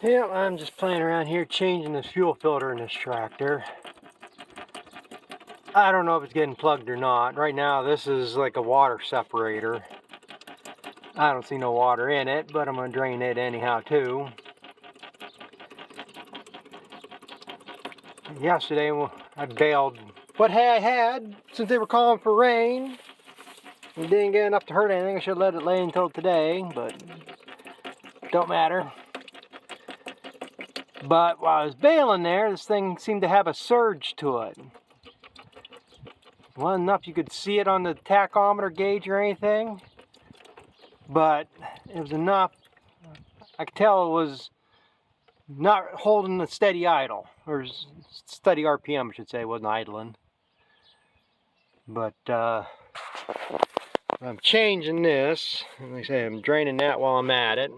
Yeah, I'm just playing around here changing this fuel filter in this tractor. I don't know if it's getting plugged or not. Right now this is like a water separator. I don't see no water in it, but I'm going to drain it anyhow too. Yesterday I baled what hay I had since they were calling for rain. It didn't get enough to hurt anything. I should let it lay until today, but don't matter. But while I was baling there, this thing seemed to have a surge to it. It wasn't enough you could see it on the tachometer gauge or anything, but it was enough. I could tell it was not holding a steady idle, or steady RPM I should say. It wasn't idling. But I'm changing this, and like I say, I'm draining that while I'm at it.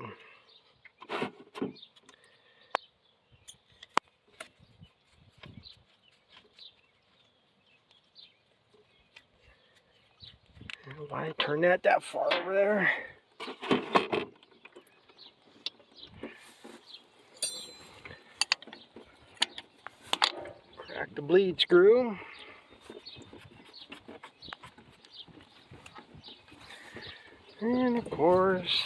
Why I turn that far over there? Crack the bleed screw. And of course,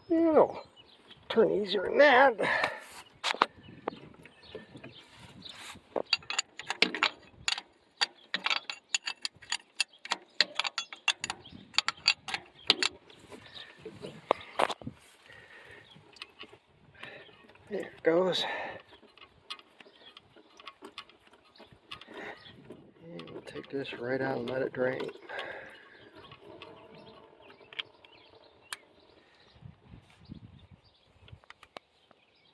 it'll turn easier than that. There it goes. And we'll take this right out and let it drain.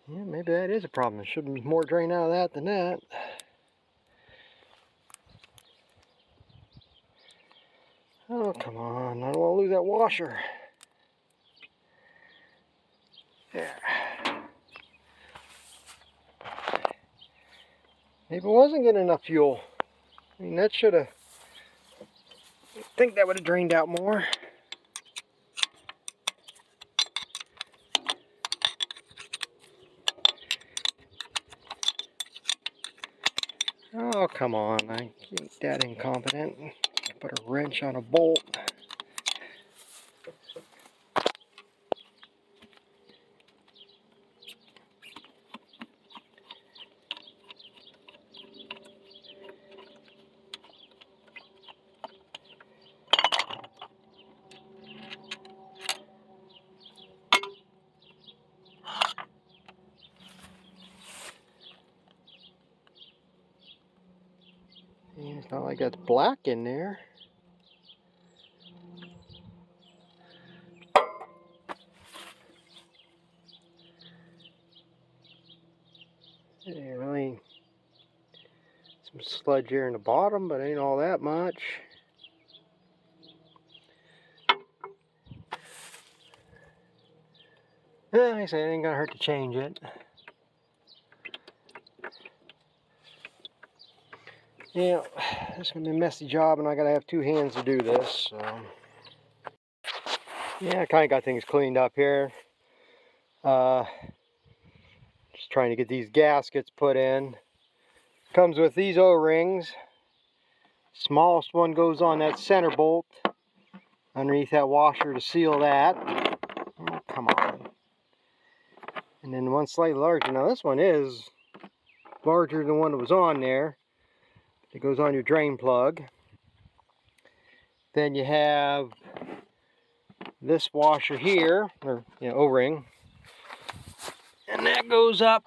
Yeah, maybe that is a problem. There should be more drain out of that than that. Oh, come on. I don't want to lose that washer. There. Maybe it wasn't getting enough fuel. I mean, that should have... I think that would have drained out more. Oh, come on. I ain't that incompetent. Put a wrench on a bolt. And it's not like it's black in there. Yeah, really some sludge here in the bottom, but ain't all that much. Like I say, it ain't gonna hurt to change it. Yeah, it's gonna be a messy job, and I gotta have two hands to do this. So. Yeah, I kind of got things cleaned up here. Just trying to get these gaskets put in. Comes with these O-rings. Smallest one goes on that center bolt underneath that washer to seal that. Oh, come on. And then one slightly larger. Now this one is larger than the one that was on there. It goes on your drain plug. Then you have this washer here, or O-ring, and that goes up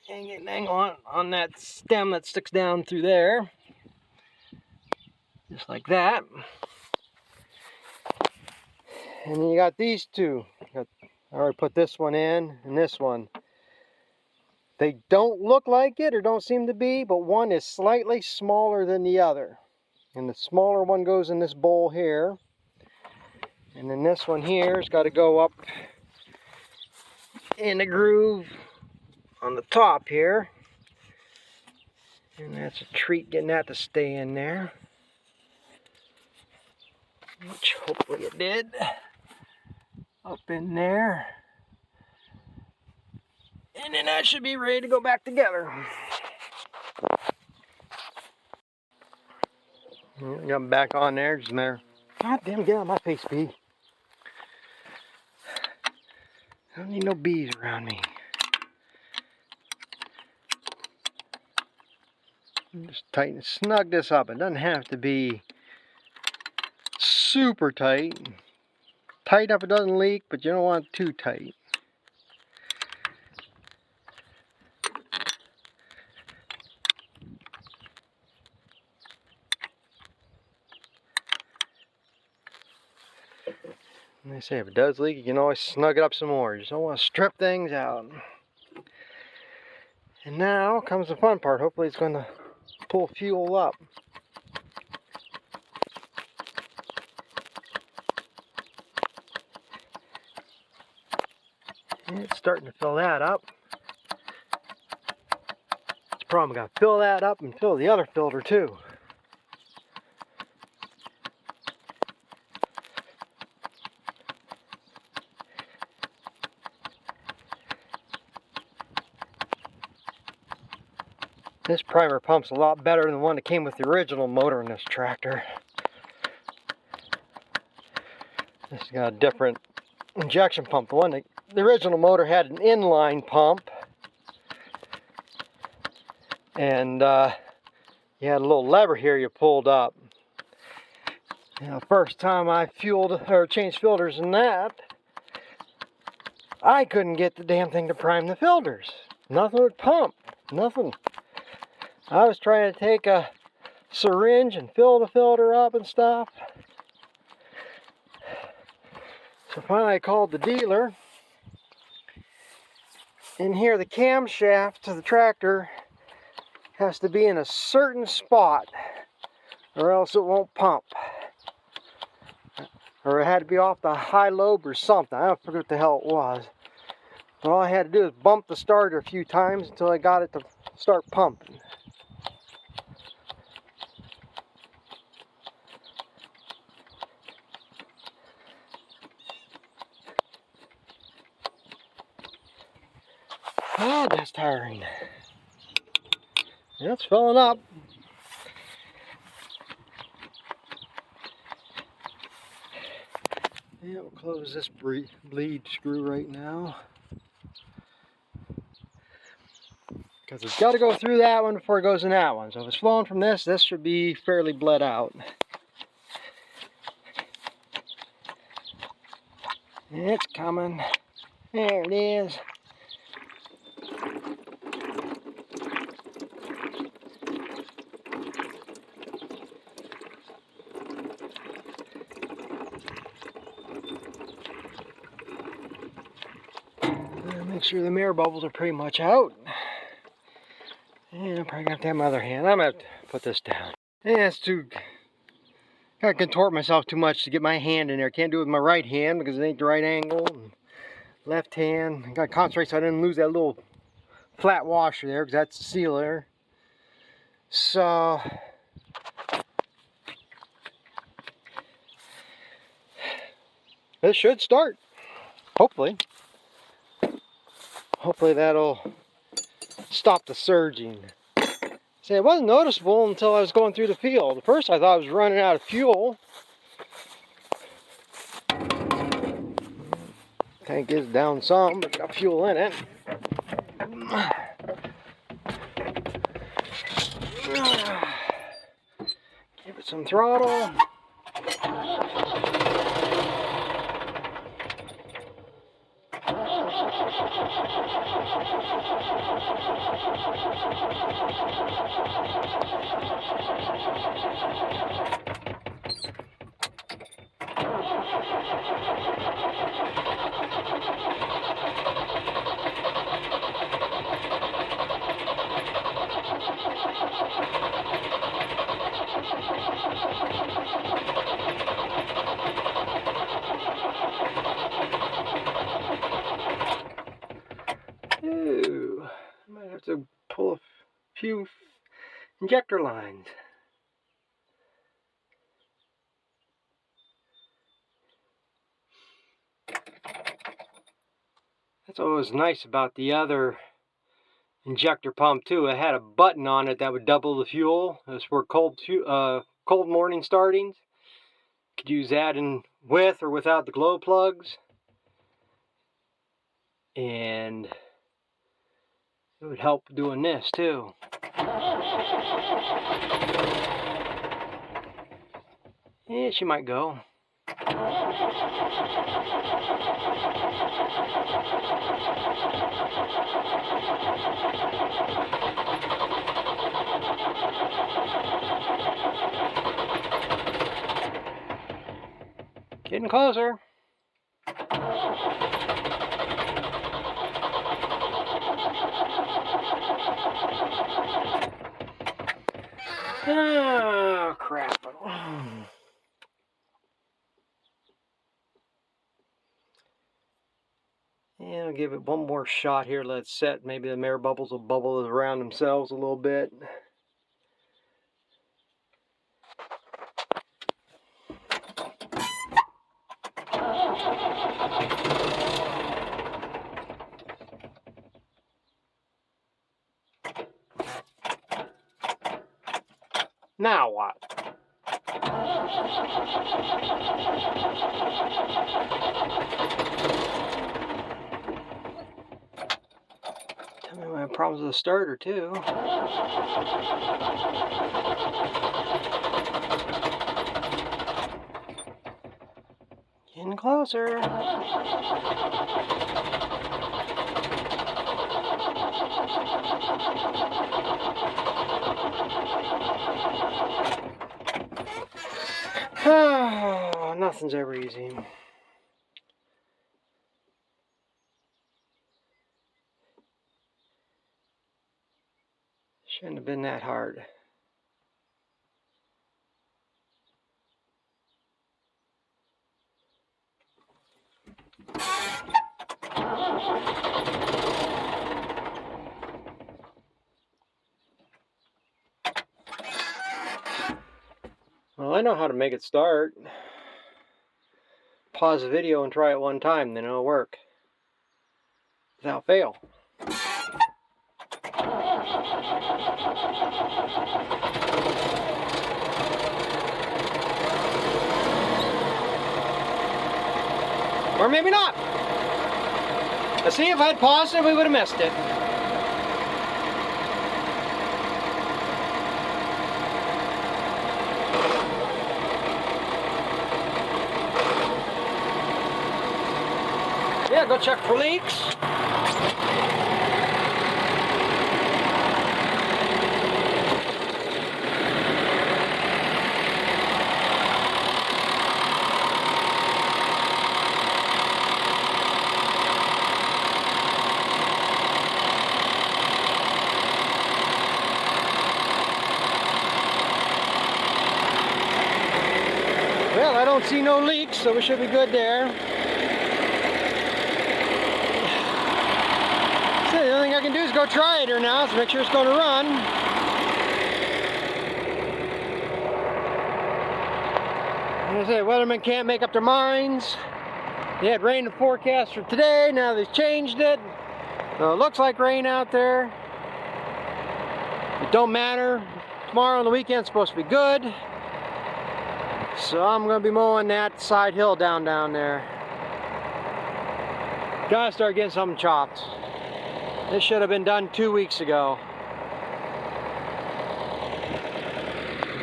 and get an angle on that stem that sticks down through there, just like that. And then you got these two. I already put this one in and this one. They don't look like it or don't seem to be, but one is slightly smaller than the other. And the smaller one goes in this bowl here. And then this one here has got to go up in the groove on the top here. And that's a treat getting that to stay in there. Which hopefully it did. Up in there. And then that should be ready to go back together. Got them back on there, just a matter. God damn, get out of my face, bee. I don't need no bees around me. Just tighten, snug this up. It doesn't have to be super tight. Tight enough it doesn't leak, but you don't want it too tight. And they say if it does leak, you can always snug it up some more. You just don't want to strip things out. And now comes the fun part. Hopefully it's going to pull fuel up. And it's starting to fill that up. It's a problem. I got to fill that up and fill the other filter too. This primer pump's a lot better than the one that came with the original motor in this tractor. This has got a different injection pump. The original motor had an inline pump, and you had a little lever here you pulled up. You know, the first time I fueled or changed filters in that, I couldn't get the damn thing to prime the filters. Nothing would pump. Nothing. I was trying to take a syringe and fill the filter up and stuff. So finally I called the dealer. And here the camshaft to the tractor has to be in a certain spot or else it won't pump. Or it had to be off the high lobe or something. I don't forget what the hell it was. But all I had to do is bump the starter a few times until I got it to start pumping. Oh, that's tiring. Yeah, it's filling up. Yeah, we'll close this bleed screw right now. Because it's got to go through that one before it goes in that one. So if it's flowing from this, this should be fairly bled out. It's coming. There it is. Make sure the mirror bubbles are pretty much out. And I'm probably gonna have to have my other hand. I'm gonna have to put this down. Yeah, it's too. Gotta contort myself too much to get my hand in there. Can't do it with my right hand because it ain't the right angle. And left hand. I gotta concentrate so I didn't lose that little flat washer there because that's the sealer. So. This should start. Hopefully. Hopefully that'll stop the surging. See, it wasn't noticeable until I was going through the field. At first I thought I was running out of fuel. Tank is down some, but got fuel in it. Give it some throttle. few injector lines. That's what was nice about the other injector pump too. It had a button on it that would double the fuel. It's for cold morning startings. Could use that in with or without the glow plugs, and it would help doing this too. Yeah, she might go. Getting closer. Oh, crap. Yeah, I'll give it one more shot here. Let it set. Maybe the air bubbles will bubble around themselves a little bit. Now what? Tell me I have problems with the starter too. Getting closer. Oh, nothing's ever easy. Shouldn't have been that hard. Well, I know how to make it start. Pause the video and try it one time, then it'll work. Without fail. Or maybe not. Let's see, if I'd paused it, we would have missed it. Yeah, go check for leaks. Well, I don't see no leaks, so we should be good there. So the only thing I can do is go try it here now to make sure it's going to run. As I say, weathermen can't make up their minds. They had rain in the forecast for today, now they've changed it. So it looks like rain out there. It don't matter. Tomorrow on the weekend's supposed to be good. So I'm going to be mowing that side hill down there. Gotta start getting something chopped. This should have been done 2 weeks ago.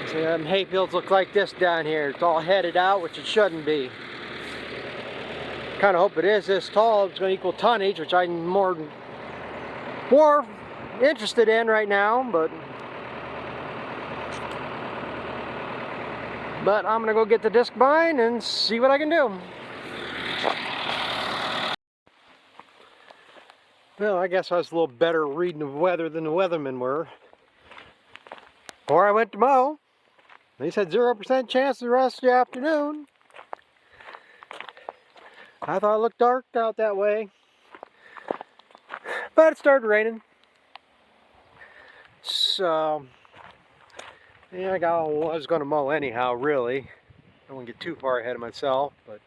See, them hay fields look like this down here. It's all headed out, which it shouldn't be. Kind of hope it is this tall. It's going to equal tonnage, which I'm more interested in right now. But I'm gonna go get the disc bind and see what I can do. Well, I guess I was a little better reading the weather than the weathermen were. Or I went to mow. They said 0% chance the rest of the afternoon. I thought it looked dark out that way. But it started raining. So so yeah, I was going to mow anyhow, really. I won't get too far ahead of myself, but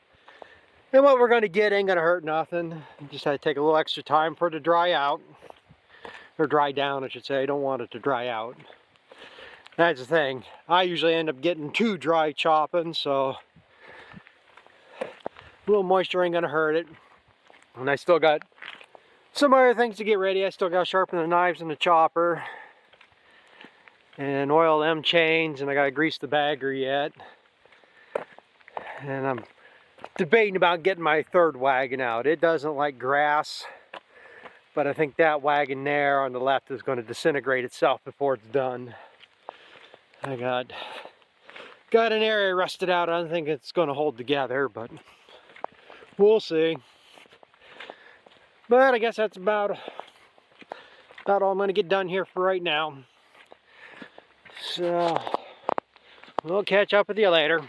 and what we're going to get ain't going to hurt nothing. Just had to take a little extra time for it to dry out, or dry down, I should say. I don't want it to dry out. That's the thing. I usually end up getting too dry chopping, so a little moisture ain't going to hurt it. And I still got some other things to get ready. I still got to sharpen the knives in the chopper and oil them chains, and I got to grease the bagger yet. And I'm debating about getting my third wagon out. It doesn't like grass, but I think that wagon there on the left is going to disintegrate itself before it's done. I got an area rusted out. I don't think it's going to hold together, but we'll see. But I guess that's about all I'm going to get done here for right now. So we'll catch up with you later.